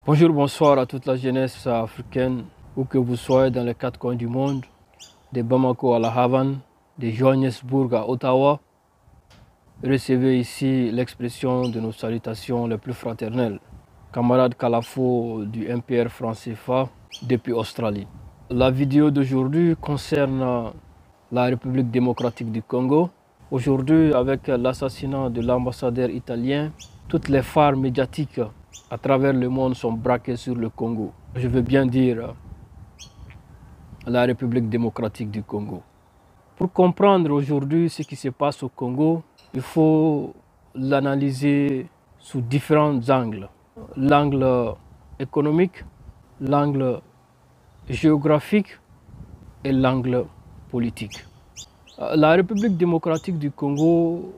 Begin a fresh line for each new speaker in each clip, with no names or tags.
Bonjour, bonsoir à toute la jeunesse africaine, où que vous soyez dans les quatre coins du monde, de Bamako à La Havane, de Johannesburg à Ottawa. Recevez ici l'expression de nos salutations les plus fraternelles. Camarade Kalafo du MPR France CFA depuis Australie. La vidéo d'aujourd'hui concerne la République démocratique du Congo. Aujourd'hui, avec l'assassinat de l'ambassadeur italien, toutes les phares médiatiques à travers le monde sont braqués sur le Congo. Je veux bien dire la République démocratique du Congo. Pour comprendre aujourd'hui ce qui se passe au Congo, il faut l'analyser sous différents angles. L'angle économique, l'angle géographique et l'angle politique. La République démocratique du Congo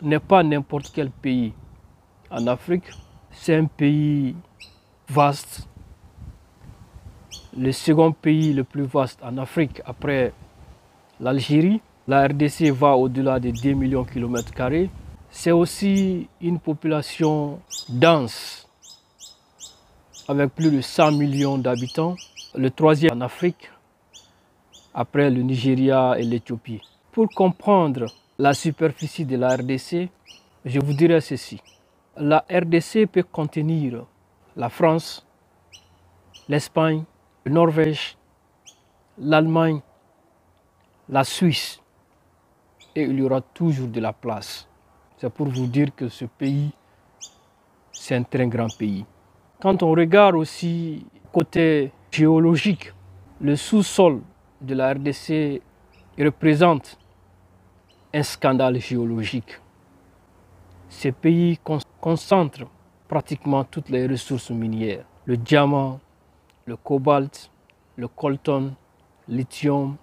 n'est pas n'importe quel pays en Afrique. C'est un pays vaste, le second pays le plus vaste en Afrique après l'Algérie. La RDC va au-delà de 2 millions de km². C'est aussi une population dense, avec plus de 100 millions d'habitants. Le troisième en Afrique, après le Nigeria et l'Éthiopie. Pour comprendre la superficie de la RDC, je vous dirai ceci. La RDC peut contenir la France, l'Espagne, la Norvège, l'Allemagne, la Suisse. Et il y aura toujours de la place. C'est pour vous dire que ce pays, c'est un très grand pays. Quand on regarde aussi côté géologique, le sous-sol de la RDC représente un scandale géologique. Ce pays concentre pratiquement toutes les ressources minières. Le diamant, le cobalt, le coltan, lithium,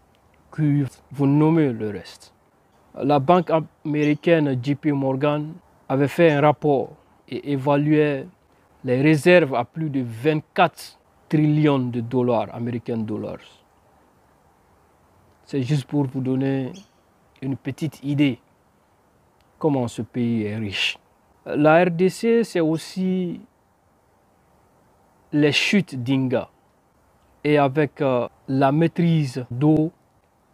cuivre, vous nommez le reste. La banque américaine JP Morgan avait fait un rapport et évaluait les réserves à plus de 24 trillions de dollars américains. C'est juste pour vous donner une petite idée comment ce pays est riche. La RDC, c'est aussi les chutes d'Inga. Et avec la maîtrise d'eau,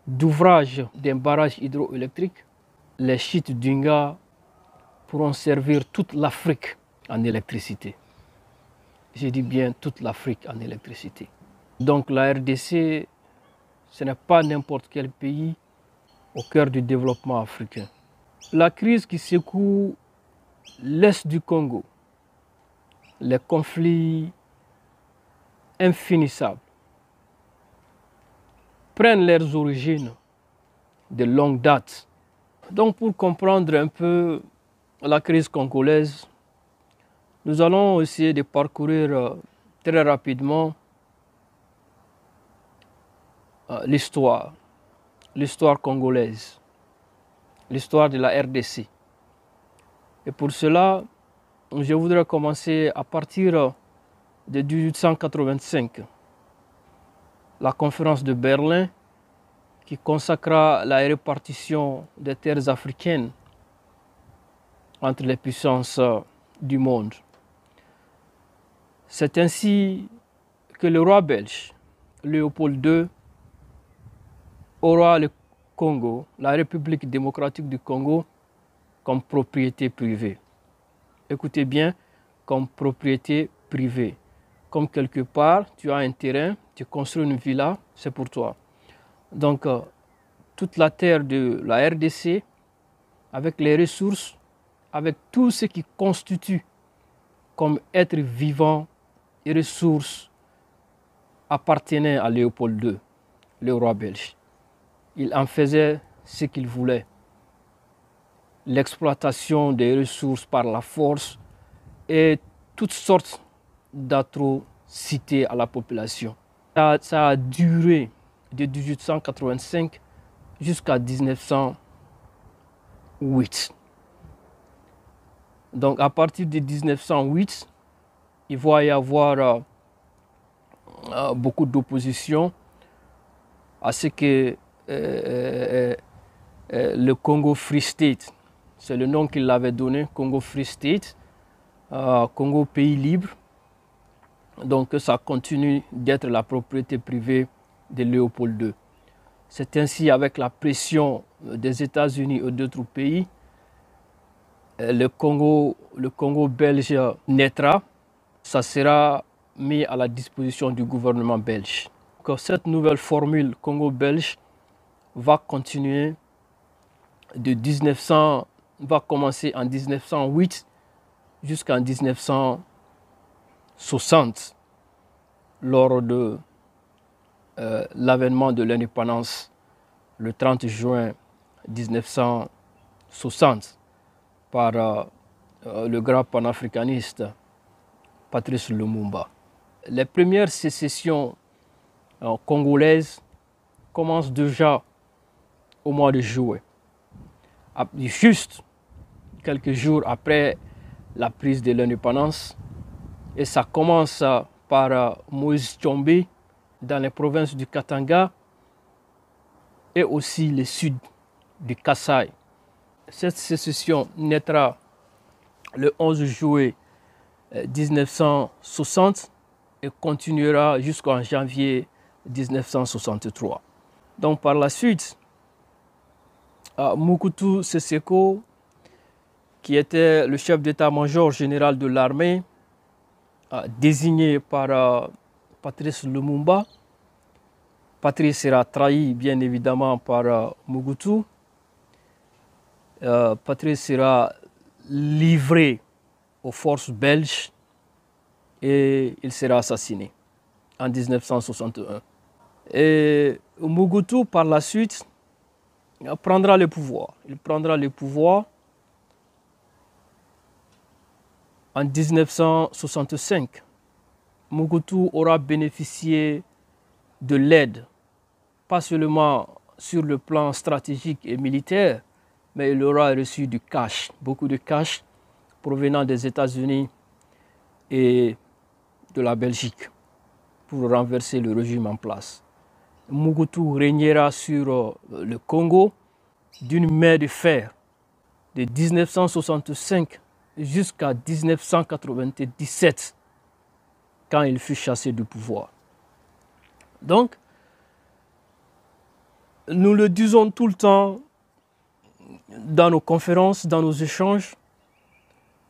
d'ouvrage d'un barrage hydroélectrique, les chutes d'Inga pourront servir toute l'Afrique en électricité. Je dis bien toute l'Afrique en électricité. Donc la RDC, ce n'est pas n'importe quel pays au cœur du développement africain. La crise qui secoue l'Est du Congo, les conflits infinissables, prennent leurs origines de longue date. Donc pour comprendre un peu la crise congolaise, nous allons essayer de parcourir très rapidement l'histoire congolaise, l'histoire de la RDC. Et pour cela, je voudrais commencer à partir de 1885, la conférence de Berlin qui consacra la répartition des terres africaines entre les puissances du monde. C'est ainsi que le roi belge, Léopold II, aura le Congo, la République démocratique du Congo, comme propriété privée. Écoutez bien, comme propriété privée. Comme quelque part, tu as un terrain, tu construis une villa, c'est pour toi. Donc, toute la terre de la RDC, avec les ressources, avec tout ce qui constitue comme être vivant et ressources, appartenait à Léopold II, le roi belge. Il en faisait ce qu'il voulait. L'exploitation des ressources par la force et toutes sortes d'atrocités à la population. Ça a duré de 1885 jusqu'à 1908. Donc à partir de 1908, il va y avoir beaucoup d'opposition à ce que le Congo Free State, c'est le nom qu'il avait donné, Congo Free State, Congo pays libre, Donc ça continue d'être la propriété privée de Léopold II. C'est ainsi, avec la pression des États-Unis et d'autres pays, le Congo belge naîtra. Ça sera mis à la disposition du gouvernement belge. Donc, cette nouvelle formule Congo belge va continuer va commencer en 1908 jusqu'en 1960, lors de l'avènement de l'indépendance le 30 juin 1960 par le grand panafricaniste Patrice Lumumba. Les premières sécessions congolaises commencent déjà au mois de juillet, juste quelques jours après la prise de l'indépendance, et ça commence par Moïse Tshombe dans les provinces du Katanga et aussi le sud du Kasaï. Cette sécession naîtra le 11 juillet 1960 et continuera jusqu'en janvier 1963. Donc par la suite, Mobutu Sese Seko, qui était le chef d'état-major général de l'armée, désigné par Patrice Lumumba. Patrice sera trahi bien évidemment par Mobutu. Patrice sera livré aux forces belges et il sera assassiné en 1961. Et Mobutu, par la suite, prendra le pouvoir. Il prendra le pouvoir en 1965. Mobutu aura bénéficié de l'aide, pas seulement sur le plan stratégique et militaire, mais il aura reçu du cash, beaucoup de cash provenant des États-Unis et de la Belgique pour renverser le régime en place. Mobutu régnera sur le Congo d'une main de fer de 1965 jusqu'à 1997, quand il fut chassé du pouvoir. Donc, nous le disons tout le temps dans nos conférences, dans nos échanges,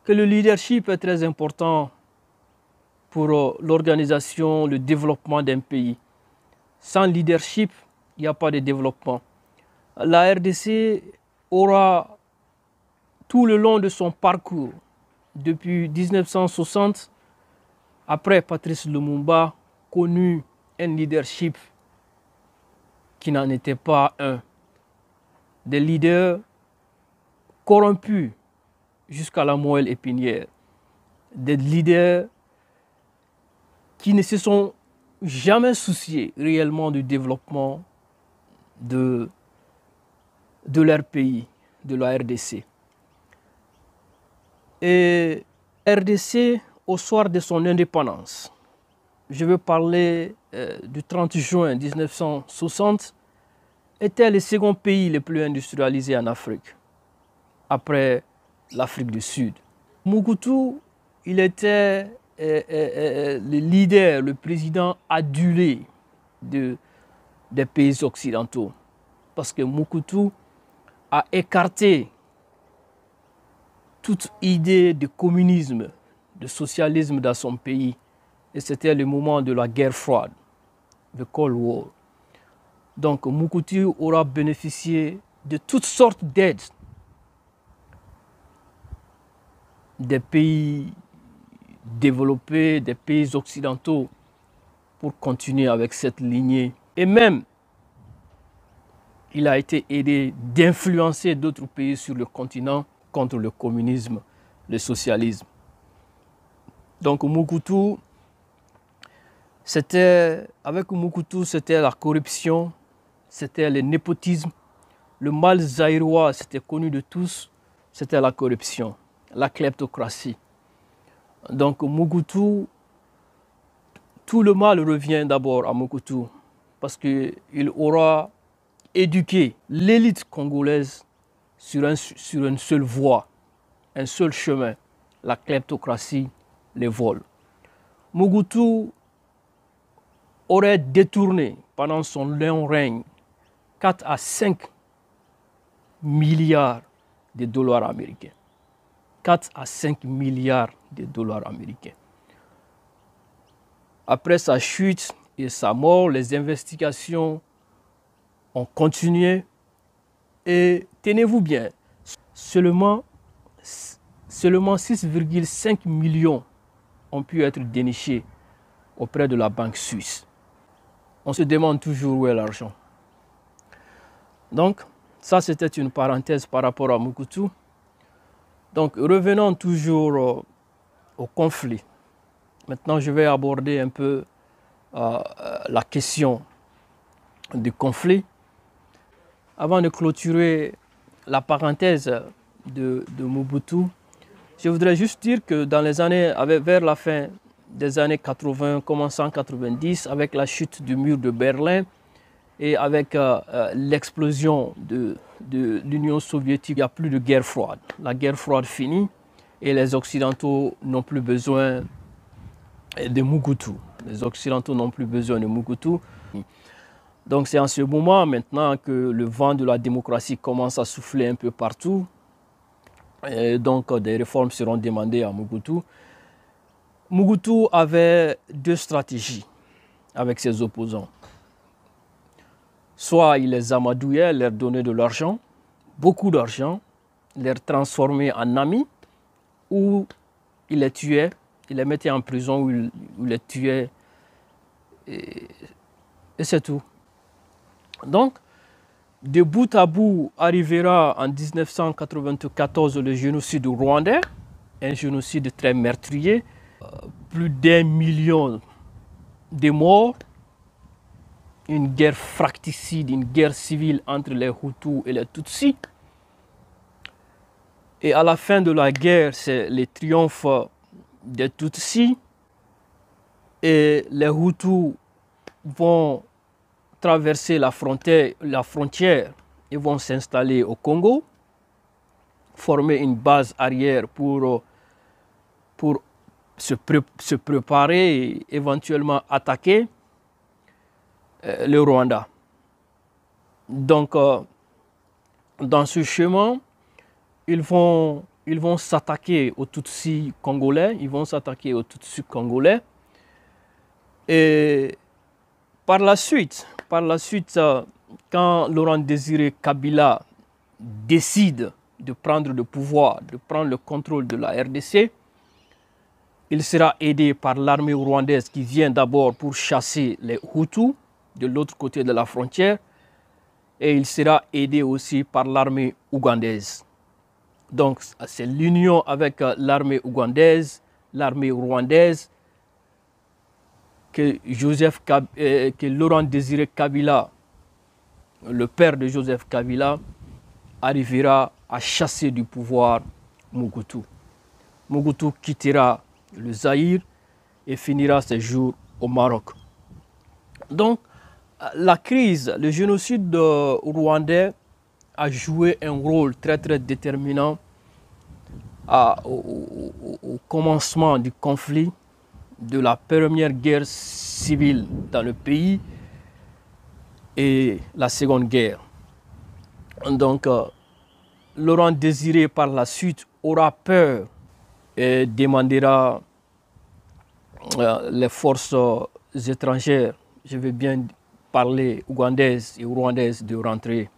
que le leadership est très important pour l'organisation, le développement d'un pays. Sans leadership, il n'y a pas de développement. La RDC aura, tout le long de son parcours, depuis 1960, après Patrice Lumumba, connu un leadership qui n'en était pas un. Des leaders corrompus jusqu'à la moelle épinière. Des leaders qui ne se sont jamais souciés réellement du développement de leur pays, de la RDC. Et RDC, au soir de son indépendance, je veux parler du 30 juin 1960, était le second pays le plus industrialisé en Afrique, après l'Afrique du Sud. Mobutu, il était le leader, le président adulé des pays occidentaux, parce que Mobutu a écarté toute idée de communisme, de socialisme dans son pays. Et c'était le moment de la guerre froide, the Cold War. Donc Mobutu aura bénéficié de toutes sortes d'aides des pays développés, des pays occidentaux, pour continuer avec cette lignée. Et même, il a été aidé d'influencer d'autres pays sur le continent contre le communisme, le socialisme. Donc Mobutu, avec Mobutu, c'était la corruption, c'était le népotisme. Le mal zaïrois, c'était connu de tous, c'était la corruption, la kleptocratie. Donc Mobutu, tout le mal revient d'abord à Mobutu, parce qu'il aura éduqué l'élite congolaise sur une seule voie, un seul chemin, la kleptocratie, les vols. Mobutu aurait détourné pendant son long règne 4 à 5 milliards de dollars américains. 4 à 5 milliards de dollars américains. Après sa chute et sa mort, les investigations ont continué et tenez-vous bien, seulement 6,5 millions ont pu être dénichés auprès de la banque suisse. On se demande toujours où est l'argent. Donc, ça c'était une parenthèse par rapport à Mobutu. Donc, revenons toujours au conflit. Maintenant, je vais aborder un peu la question du conflit. Avant de clôturer la parenthèse de Mobutu, je voudrais juste dire que dans les années, vers la fin des années 80, commençant 90, avec la chute du mur de Berlin et avec l'explosion de l'Union soviétique, il n'y a plus de guerre froide. La guerre froide finit et les Occidentaux n'ont plus besoin de Mobutu. Les Occidentaux n'ont plus besoin de Mobutu. Donc c'est en ce moment maintenant que le vent de la démocratie commence à souffler un peu partout. Et donc des réformes seront demandées à Mobutu. Mobutu avait deux stratégies avec ses opposants. Soit il les amadouait, leur donnait de l'argent, beaucoup d'argent, les transformait en amis, ou il les tuait, il les mettait en prison, ou il les tuait, et c'est tout. Donc, de bout à bout arrivera en 1994 le génocide rwandais, un génocide très meurtrier, plus d'1 million de morts, une guerre fratricide, une guerre civile entre les Hutus et les Tutsis. Et à la fin de la guerre, c'est le triomphe des Tutsis. Et les Hutus vont traverser la frontière et vont s'installer au Congo, former une base arrière pour se préparer et éventuellement attaquer le Rwanda. Donc, dans ce chemin, ils vont s'attaquer aux Tutsis congolais, Et par la suite, quand Laurent Désiré Kabila décide de prendre le pouvoir, de prendre le contrôle de la RDC, il sera aidé par l'armée rwandaise qui vient d'abord pour chasser les Hutus de l'autre côté de la frontière, et il sera aidé aussi par l'armée ougandaise. Donc c'est l'union avec l'armée ougandaise, l'armée rwandaise, que Laurent Désiré Kabila, le père de Joseph Kabila, arrivera à chasser du pouvoir Mobutu. Mobutu quittera le Zaïre et finira ses jours au Maroc. Donc, la crise, le génocide rwandais a joué un rôle très très déterminant au commencement du conflit, de la première guerre civile dans le pays et la seconde guerre. Donc, Laurent Désiré par la suite aura peur et demandera les forces étrangères, je vais bien parler ougandaises et rwandaises, de rentrer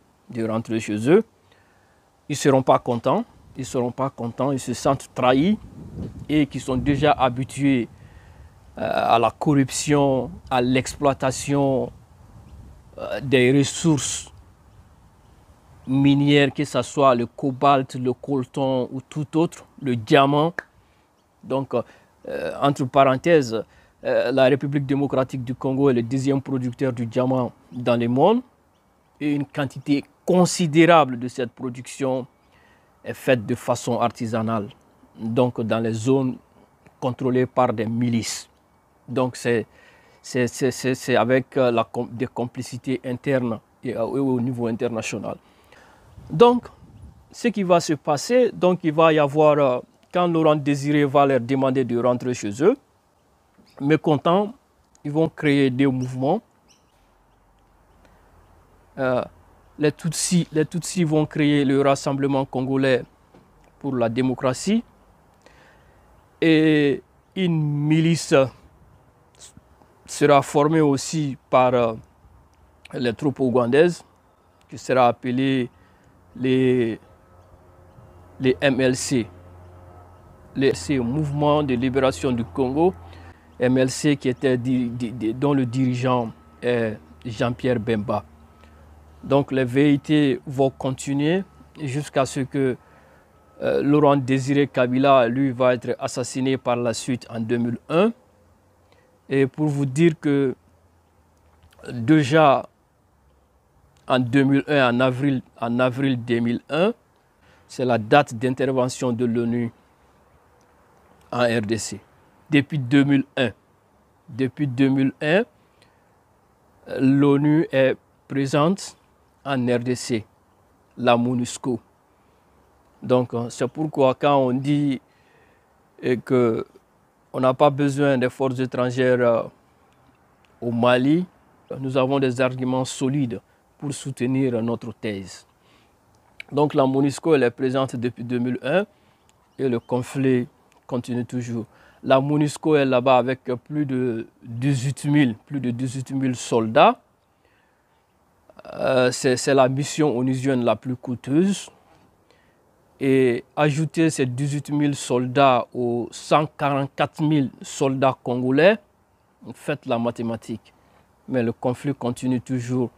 chez eux. Ils ne seront pas contents, ils se sentent trahis et qui sont déjà habitués à la corruption, à l'exploitation des ressources minières, que ce soit le cobalt, le coltan ou tout autre, le diamant. Donc, entre parenthèses, la République démocratique du Congo est le deuxième producteur du diamant dans le monde et une quantité considérable de cette production est faite de façon artisanale, donc dans les zones contrôlées par des milices. Donc c'est avec des complicités internes et au niveau international. Donc, ce qui va se passer, donc il va y avoir, quand Laurent Désiré va leur demander de rentrer chez eux, mécontents, ils vont créer des mouvements. Les Tutsis vont créer le Rassemblement congolais pour la démocratie et une milice sera formée aussi par les troupes ougandaises qui sera appelée les MLC, les Mouvements de libération du Congo, MLC qui était dont le dirigeant est Jean-Pierre Bemba. Donc les velléités vont continuer jusqu'à ce que Laurent Désiré Kabila, lui, va être assassiné par la suite en 2001. Et pour vous dire que déjà en 2001, en avril 2001, c'est la date d'intervention de l'ONU en RDC. Depuis 2001, l'ONU est présente en RDC, la MONUSCO. Donc c'est pourquoi quand on dit qu'on n'a pas besoin des forces étrangères au Mali, nous avons des arguments solides pour soutenir notre thèse. Donc la MONUSCO elle est présente depuis 2001 et le conflit continue toujours. La MONUSCO est là-bas avec plus de 18 000 soldats. C'est la mission onusienne la plus coûteuse. Et ajouter ces 18 000 soldats aux 144 000 soldats congolais, faites la mathématique. Mais le conflit continue toujours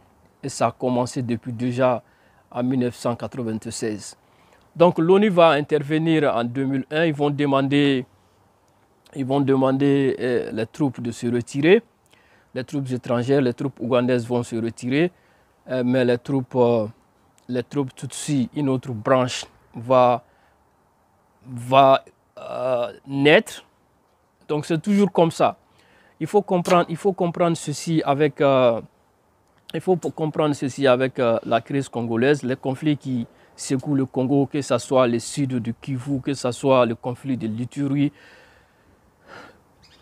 et ça a commencé depuis déjà en 1996. Donc l'ONU va intervenir en 2001, ils vont demander les troupes de se retirer, les troupes étrangères, les troupes ougandaises vont se retirer, mais les troupes Tutsi, une autre branche, va naître. Donc c'est toujours comme ça. Il faut comprendre ceci avec la crise congolaise, les conflits qui secouent le Congo, que ce soit le sud du Kivu, que ce soit le conflit de l'Ituri,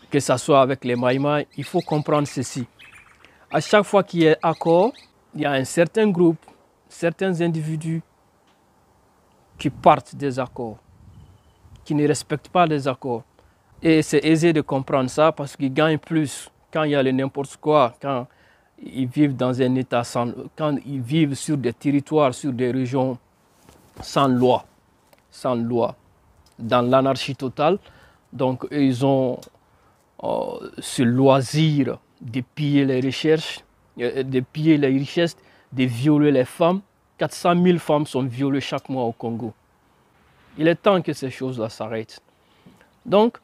que ce soit avec les Maïmaï. Il faut comprendre ceci. À chaque fois qu'il y a accord, il y a un certain groupe, certains individus qui partent des accords, qui ne respectent pas les accords. Et c'est aisé de comprendre ça parce qu'ils gagnent plus quand il y a le n'importe quoi, quand ils vivent dans un état quand ils vivent sur des territoires, sur des régions sans loi, dans l'anarchie totale. Donc ils ont ce loisir de piller les richesses, de violer les femmes. 400 000 femmes sont violées chaque mois au Congo. Il est temps que ces choses-là s'arrêtent. Donc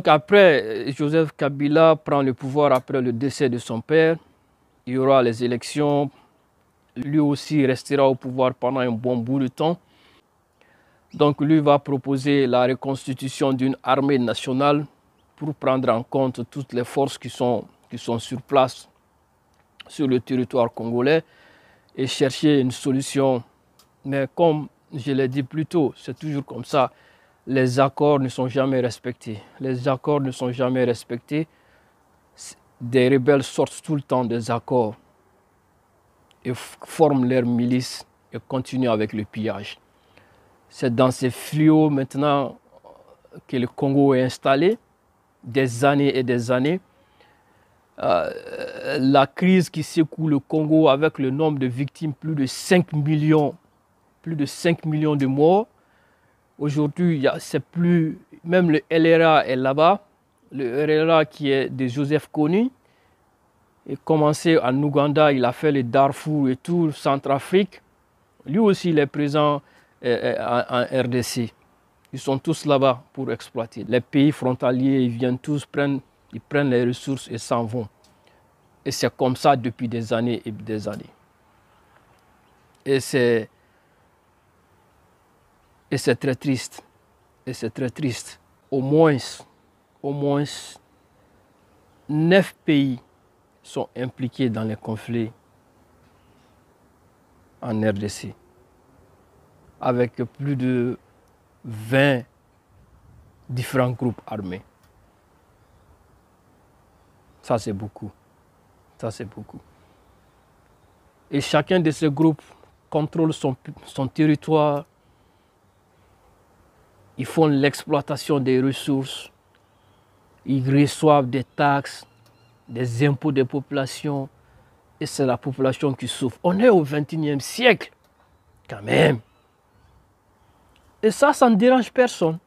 après, Joseph Kabila prend le pouvoir après le décès de son père. Il y aura les élections. Lui aussi restera au pouvoir pendant un bon bout de temps. Donc lui va proposer la reconstitution d'une armée nationale pour prendre en compte toutes les forces qui sont sur place sur le territoire congolais et chercher une solution. Mais comme je l'ai dit plus tôt, c'est toujours comme ça. Les accords ne sont jamais respectés. Les accords ne sont jamais respectés. Des rebelles sortent tout le temps des accords et forment leurs milices et continuent avec le pillage. C'est dans ces fléaux maintenant que le Congo est installé, des années et des années. La crise qui secoue le Congo avec le nombre de victimes, plus de 5 millions de morts. Aujourd'hui, même le LRA est là-bas. Le LRA qui est de Joseph Kony. Il a commencé en Ouganda, il a fait le Darfour et tout, Centrafrique. Lui aussi, il est présent en RDC. Ils sont tous là-bas pour exploiter. Les pays frontaliers, ils viennent tous ils prennent les ressources et s'en vont. Et c'est comme ça depuis des années et des années. Et c'est très triste. Et c'est très triste. Au moins 9 pays sont impliqués dans les conflits en RDC. Avec plus de 20 différents groupes armés. Ça, c'est beaucoup. Ça, c'est beaucoup. Et chacun de ces groupes contrôle son territoire. Ils font l'exploitation des ressources. Ils reçoivent des taxes, des impôts des populations. Et c'est la population qui souffre. On est au XXIe siècle, quand même. Et ça ne dérange personne.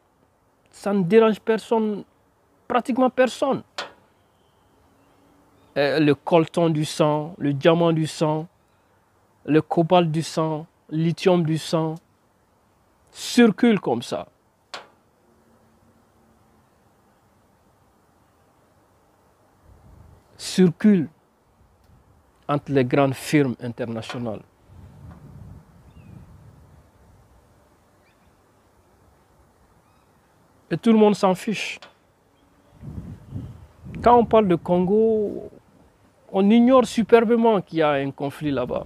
Ça ne dérange personne, pratiquement personne. Le coltan du sang, le diamant du sang, le cobalt du sang, le lithium du sang, circulent comme ça. Circulent entre les grandes firmes internationales. Et tout le monde s'en fiche. Quand on parle de Congo, on ignore superbement qu'il y a un conflit là-bas.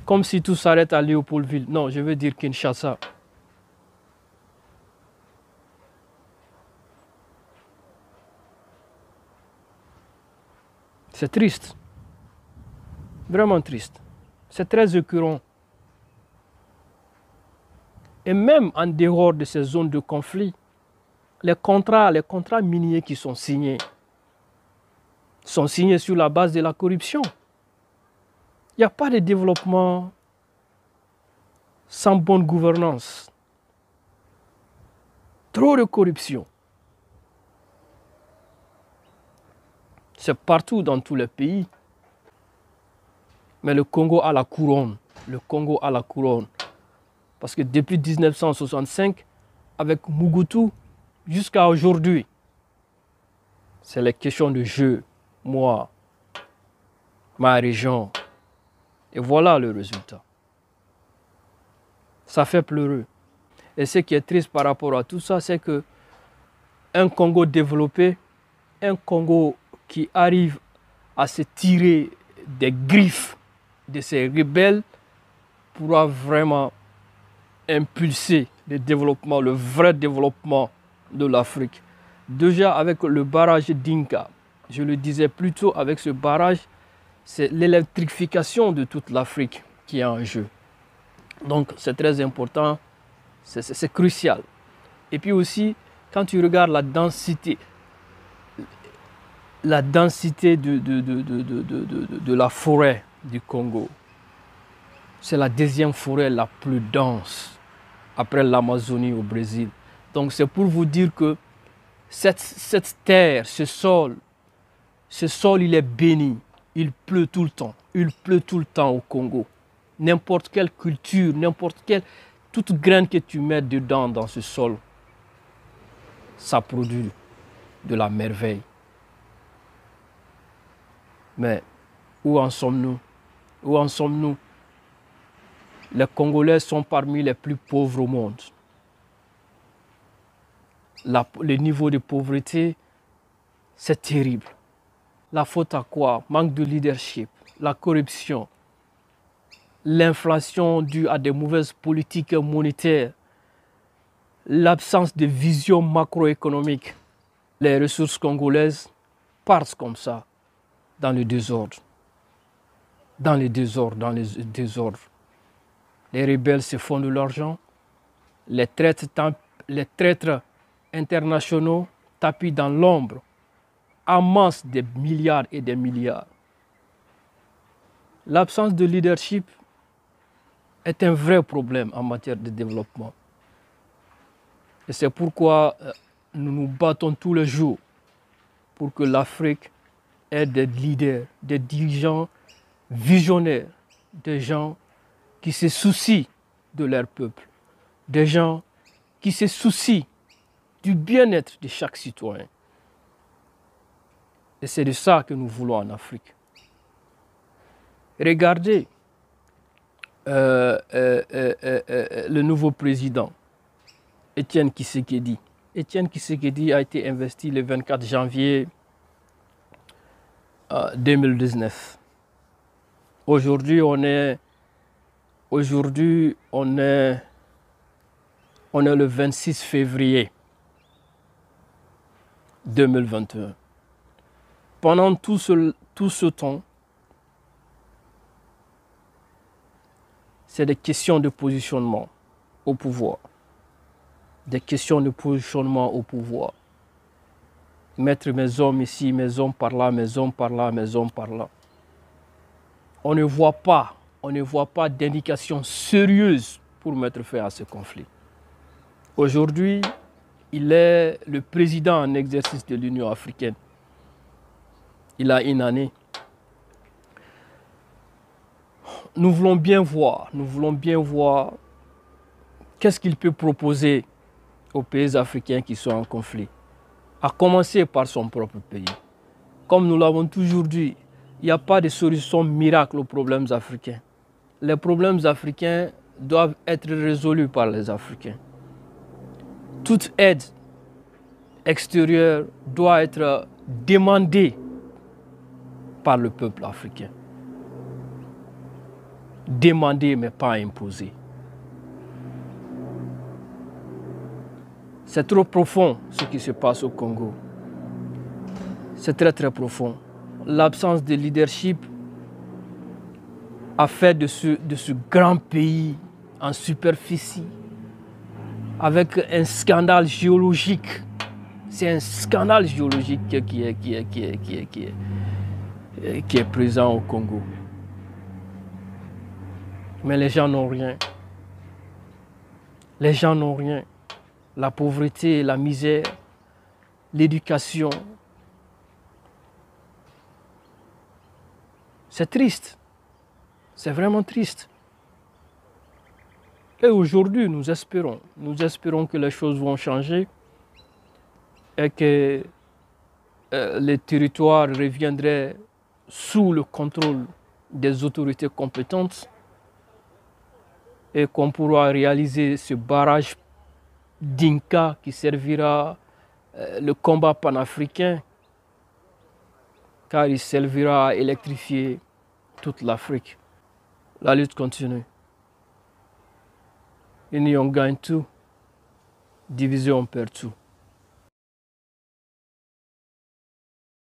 Comme si tout s'arrête à Léopoldville. Non, je veux dire Kinshasa. C'est triste. Vraiment triste. C'est très écœurant. Et même en dehors de ces zones de conflit, les contrats miniers qui sont signés sur la base de la corruption. Il n'y a pas de développement sans bonne gouvernance. Trop de corruption. C'est partout dans tous les pays. Mais le Congo a la couronne. Le Congo a la couronne. Parce que depuis 1965, avec Mobutu, jusqu'à aujourd'hui, c'est les questions de jeu. Moi, ma région. Et voilà le résultat. Ça fait pleurer. Et ce qui est triste par rapport à tout ça, c'est que un Congo développé, un Congo qui arrive à se tirer des griffes de ces rebelles pourra vraiment impulser le développement, le vrai développement de l'Afrique. Déjà avec le barrage d'Inca, je le disais plus tôt, avec ce barrage, c'est l'électrification de toute l'Afrique qui est en jeu. Donc c'est très important, c'est crucial. Et puis aussi, quand tu regardes la densité de la forêt du Congo, c'est la deuxième forêt la plus dense après l'Amazonie au Brésil. Donc c'est pour vous dire que cette terre, ce sol, il est béni. Il pleut tout le temps. Il pleut tout le temps au Congo. N'importe quelle culture, toute graine que tu mets dedans dans ce sol, ça produit de la merveille. Mais où en sommes-nous? Où en sommes-nous? Les Congolais sont parmi les plus pauvres au monde. Le niveau de pauvreté, c'est terrible. La faute à quoi? Manque de leadership, la corruption, l'inflation due à des mauvaises politiques monétaires, l'absence de vision macroéconomique. Les ressources congolaises partent comme ça, dans le désordre. Dans le désordre. Les rebelles se font de l'argent. Les traîtres internationaux tapis dans l'ombre, amassent des milliards et des milliards. L'absence de leadership est un vrai problème en matière de développement. Et c'est pourquoi nous nous battons tous les jours pour que l'Afrique ait des leaders, des dirigeants visionnaires, des gens qui se soucient de leur peuple, des gens qui se soucient du bien-être de chaque citoyen. Et c'est de ça que nous voulons en Afrique. Regardez le nouveau président, Étienne Tshisekedi. Étienne Tshisekedi a été investi le 24 janvier 2019. Aujourd'hui, on est On est le 26 février 2021. Pendant tout ce temps, c'est des questions de positionnement au pouvoir. Des questions de positionnement au pouvoir. Mettre mes hommes ici, mes hommes par là, mes hommes par là, mes hommes par là. On ne voit pas d'indication sérieuse pour mettre fin à ce conflit. Aujourd'hui, il est le président en exercice de l'Union africaine. Il a une année. Nous voulons bien voir qu'est-ce qu'il peut proposer aux pays africains qui sont en conflit, à commencer par son propre pays. Comme nous l'avons toujours dit, il n'y a pas de solution miracle aux problèmes africains. Les problèmes africains doivent être résolus par les Africains. Toute aide extérieure doit être demandée par le peuple africain. Demandée mais pas imposée. C'est trop profond ce qui se passe au Congo. C'est très très profond. L'absence de leadership a fait de ce grand pays en superficie avec un scandale géologique. C'est un scandale géologique qui est présent au Congo. Mais les gens n'ont rien. Les gens n'ont rien. La pauvreté, la misère, l'éducation. C'est triste. C'est vraiment triste. Et aujourd'hui, nous espérons que les choses vont changer et que les territoires reviendraient sous le contrôle des autorités compétentes et qu'on pourra réaliser ce barrage d'Inca qui servira le combat panafricain, car il servira à électrifier toute l'Afrique. La lutte continue. Union gagne tout, division on perd tout.